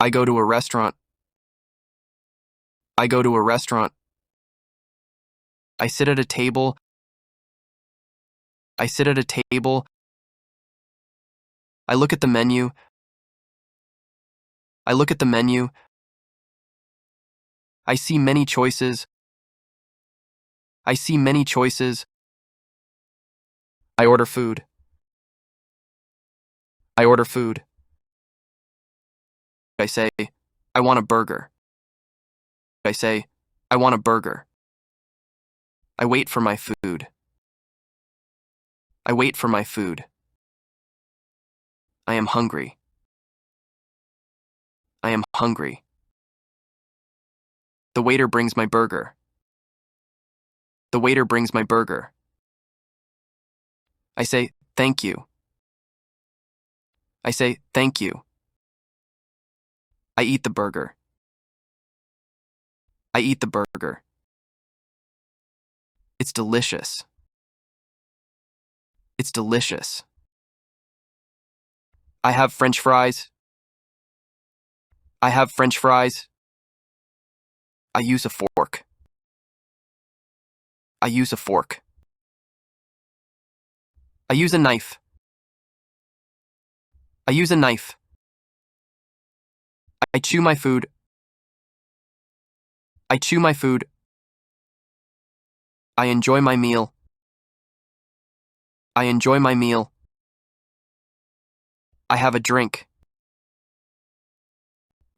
I go to a restaurant. I go to a restaurant. I sit at a table. I sit at a table. I look at the menu. I look at the menu. I see many choices. I see many choices. I order food. I order food. I say, I want a burger. I say, I want a burger. I wait for my food. I wait for my food. I am hungry. I am hungry. The waiter brings my burger. The waiter brings my burger. I say, thank you. I say, thank you. I eat the burger. I eat the burger. It's delicious. It's delicious. I have French fries. I have French fries. I use a fork. I use a fork. I use a knife. I use a knife. I chew my food. I chew my food. I enjoy my meal. I enjoy my meal. I have a drink.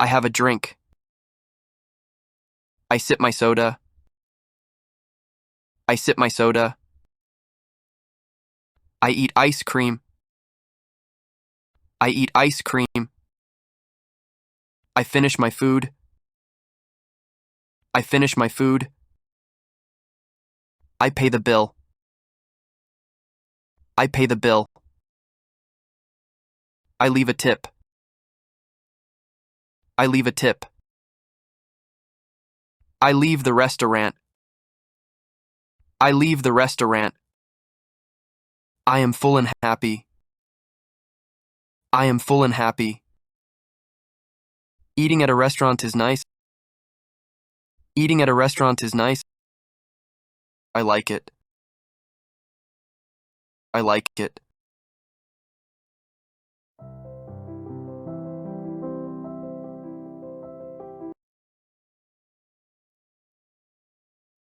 I have a drink. I sip my soda. I sip my soda. I eat ice cream. I eat ice cream. I finish my food. I finish my food. I pay the bill. I pay the bill. I leave a tip. I leave a tip. I leave the restaurant. I leave the restaurant. I am full and happy. I am full and happy. Eating at a restaurant is nice. Eating at a restaurant is nice. I like it. I like it.